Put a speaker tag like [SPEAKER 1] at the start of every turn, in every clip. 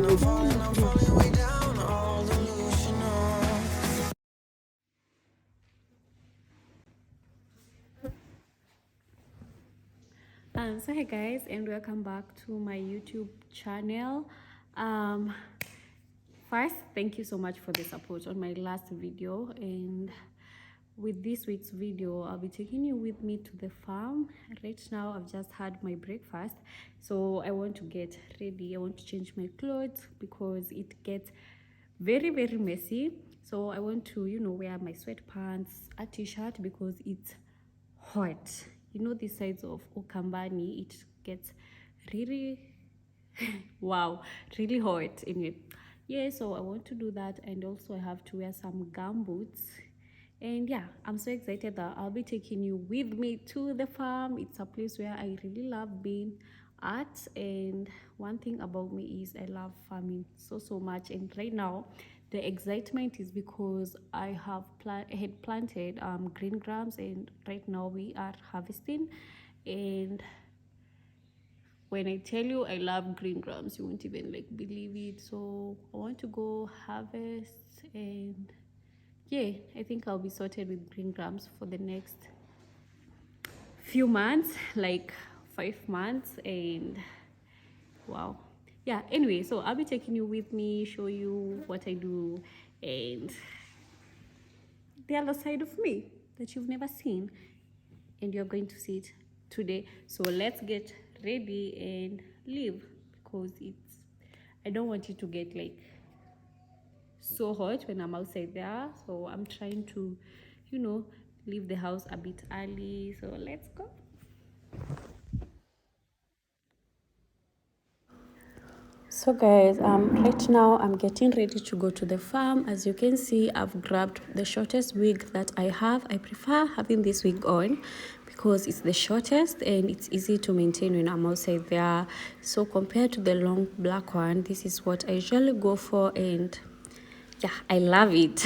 [SPEAKER 1] So hey guys, and welcome back to my YouTube channel. um First, thank you so much for the support on my last video, and with this week's video I'll be taking you with me to the farm. Right now I've just had my breakfast, so I want to get ready. I want to change my clothes because it gets very messy. So I want to, wear my sweatpants, a t-shirt, because it's hot. The sides of Ukambani, it gets really wow, really hot anyway. Yeah, so I want to do that, and also I have to wear some gum boots. And yeah, I'm so excited that I'll be taking you with me to the farm. It's a place where I really love being at, and one thing about me is I love farming so much. And right now the excitement is because I had planted green grams, and right now we are harvesting. And when I tell you I love green grams, you won't even believe it. So I want to go harvest, and yeah, I think I'll be sorted with green grams for the next few months, like 5 months. And wow, yeah, anyway, so I'll be taking you with me, show you what I do, and the other side of me that you've never seen, and you're going to see it today. So let's get ready and leave, because I don't want it to get so hot when I'm outside there. So I'm trying to, leave the house a bit early. So let's go. So guys, right now I'm getting ready to go to the farm. As you can see, I've grabbed the shortest wig that I have. I prefer having this wig on because it's the shortest and it's easy to maintain when I'm outside there. So compared to the long black one, this is what I usually go for, and yeah, I love it.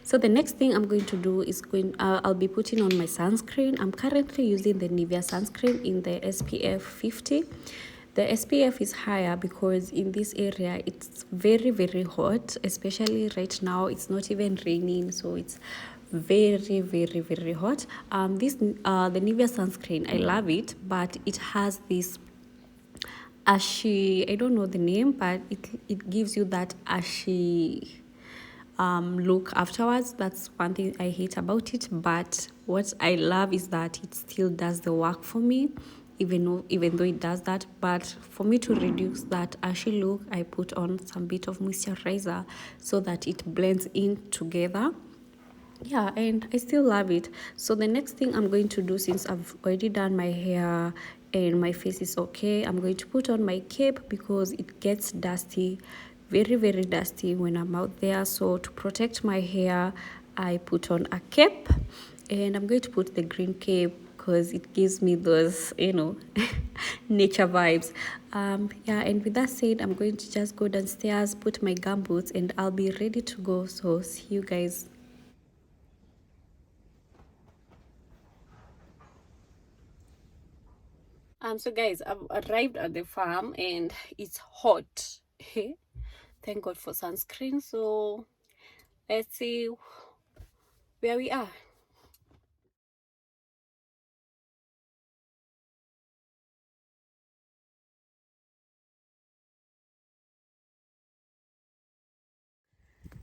[SPEAKER 1] So the next thing I'm going to do is I'll be putting on my sunscreen. I'm currently using the Nivea sunscreen in the SPF 50. The SPF is higher because in this area it's very hot, especially right now. It's not even raining, so it's very hot. The Nivea sunscreen, I love it, but it has this ashy, I don't know the name, but it gives you that ashy look afterwards. That's one thing I hate about it, but what I love is that it still does the work for me, even though it does that. But for me to reduce that ashy look, I put on some bit of moisturizer so that it blends in together. Yeah, and I still love it. So the next thing I'm going to do, since I've already done my hair and my face is okay, I'm going to put on my cape because it gets dusty, very dusty when I'm out there. So to protect my hair, I put on a cape, and I'm going to put the green cape because it gives me those, nature vibes. Yeah, and with that said, I'm going to just go downstairs, put my gumboots, and I'll be ready to go. So see you guys. So guys, I've arrived at the farm and it's hot. Thank God for sunscreen. So let's see where we are.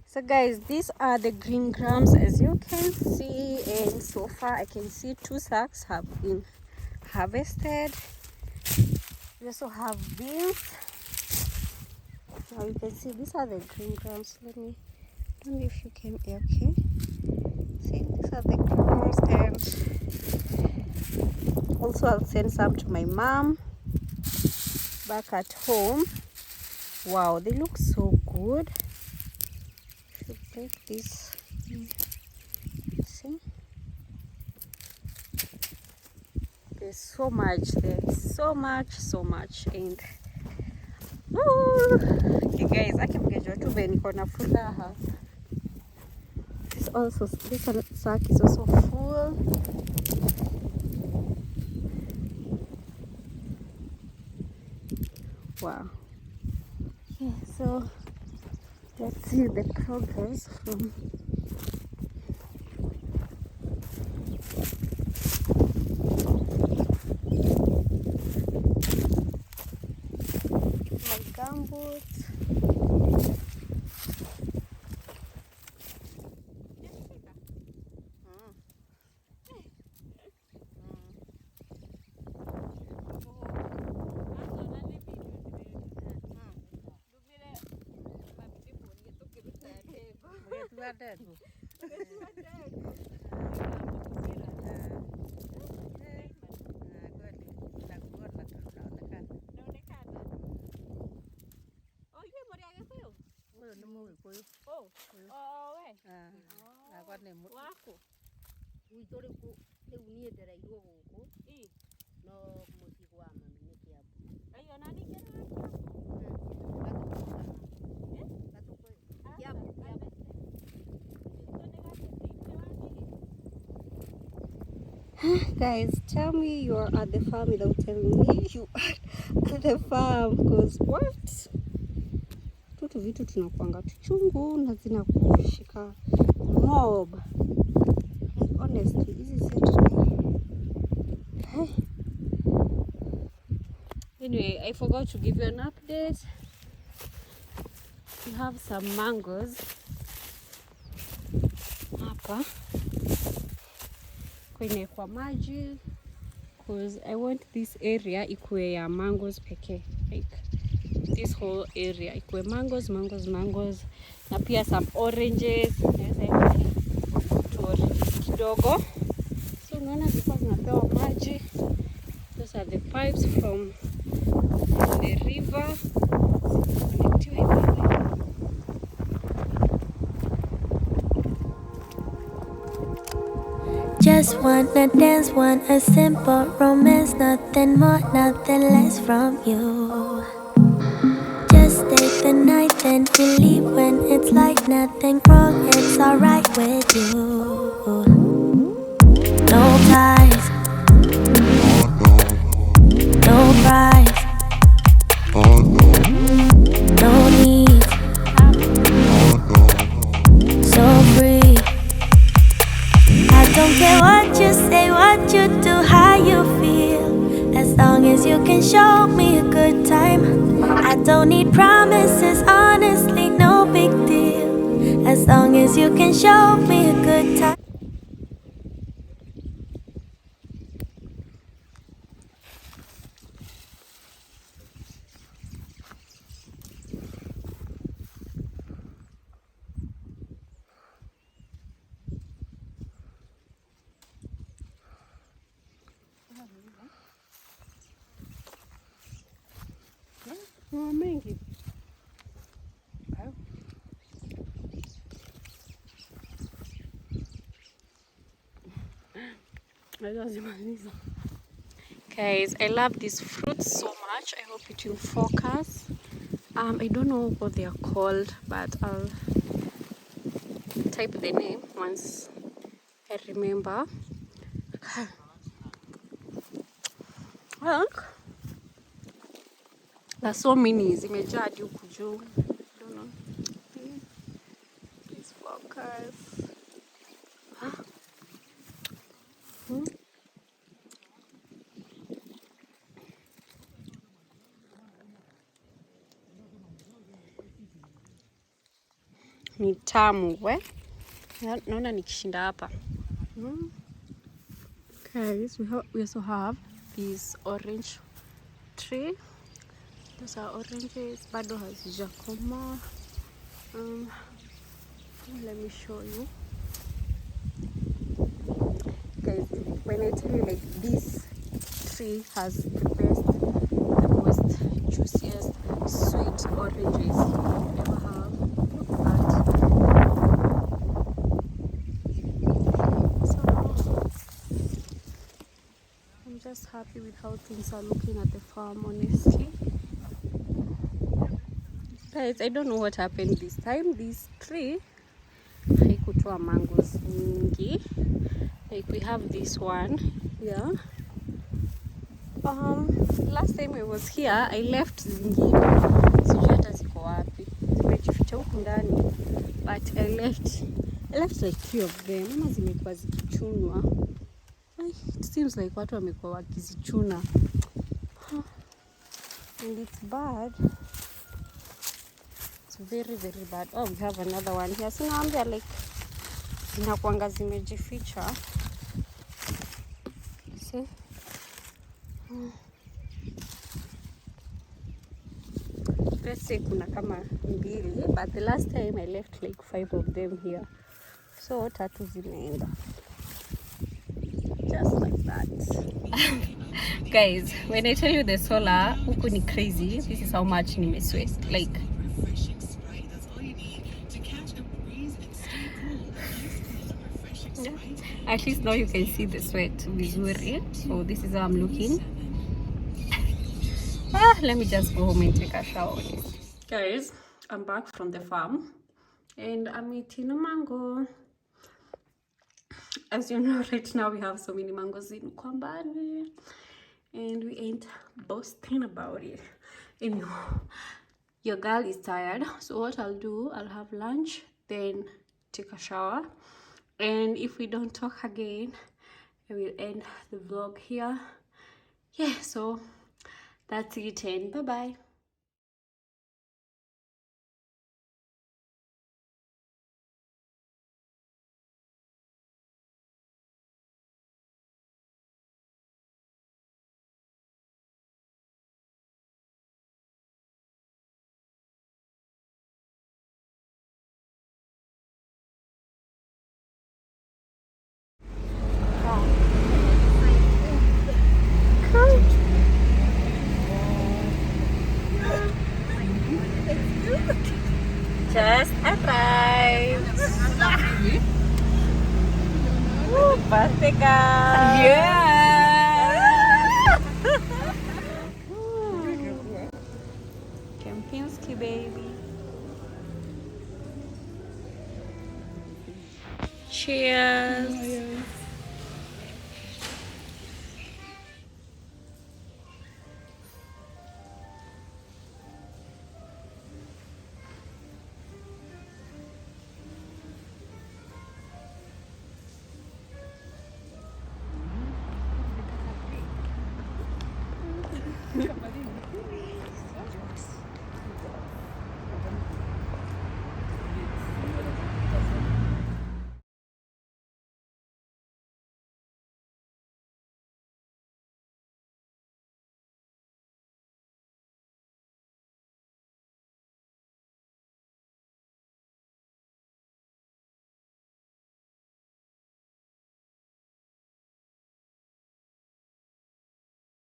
[SPEAKER 1] So guys, these are the green grams, as you can see, and so far I can see 2 sacks have been harvested. We also have beans. Now you can see these are the green grams. I don't know if you can, okay, see, these are the grams. And also I'll send some to my mom back at home. Wow, they look so good. Should break this. See, there's so much there, so much. And okay guys, akimgejwa tu be niko na furaha. This sack is also full. Wow. Okay, so let's see the progress from my gumboots. Guys, tell me you are at the farm without telling me you are at the farm, because what? Tutu vitu tunakuanga tuchungu na zinakushika mob. Honestly, this is it. Anyway, I forgot to give you an update. We have some mangoes hapa kwenye kwa maji, because I want this area ikuwe ya mangoes pekee, like this whole area ikuwe mangoes na pia some oranges. Tu oranges kidogo, so unaona zilikuwa zinapewa maji. Those are the pipes from the river.
[SPEAKER 2] Just wanna dance, want a simple romance, nothing more, nothing less from you. Just stay the night, then we leave when it's like nothing wrong, it's alright with you. No ties, no price, no need, so free. I don't care what you say, what you do, how you feel, as long as you can show me a good time. I don't need promises, honestly, no big deal, as long as you can show me a good time.
[SPEAKER 1] Mengi. Guys, I love these fruits so much. I hope it will focus. I don't know what they are called, but I'll type the name once I remember. Look, there's so many. Zimejaa hadi huku juu. I don't know. Please focus. Ni tamu we. Naona nikishinda hapa. Guys, we also have this orange tree. Those are oranges. Bado hazijakoma. Let me show you. Guys, when I tell you, like, this tree has the best, the most juiciest, sweet oranges you ever have. Look at that. So I'm just happy with how things are looking at the farm, honestly. Guys, I don't know what happened this time. This tree haikutoa mangoes nyingi. Like, we have this one here. Last time I was here, I left zingine. Sijui hata ziko wapi. Zimejificha huku ndani. But I left like 3 of them. Ama zimekuwa zikichunwa. It seems like watu wamekuwa wakizichuna. And it's bad. It's very, very bad. Oh, we have another one here. So now they're like zinakuanga zimejificha. See? Let's say kuna kama mbili, but the last time I left like 5 of them here. So 3 zimeenda. Just like that. Guys, when I tell you the solar huku ni crazy, this is how much nimesweat. Like at least now you can see the sweat vizuri. So this is how I'm looking. Let me just go home and take a shower. Guys, I'm back from the farm and I'm eating a mango. As you know, right now we have so many mangoes in Kwambani and we ain't boasting about it. Anyway, your girl is tired, so what I'll do, I'll have lunch, then take a shower, and if we don't talk again, I will end the vlog here. Yeah, so that's it, and bye bye. Just arrived. Woo, birthday girl. Yeah. Kempinski baby. Cheers.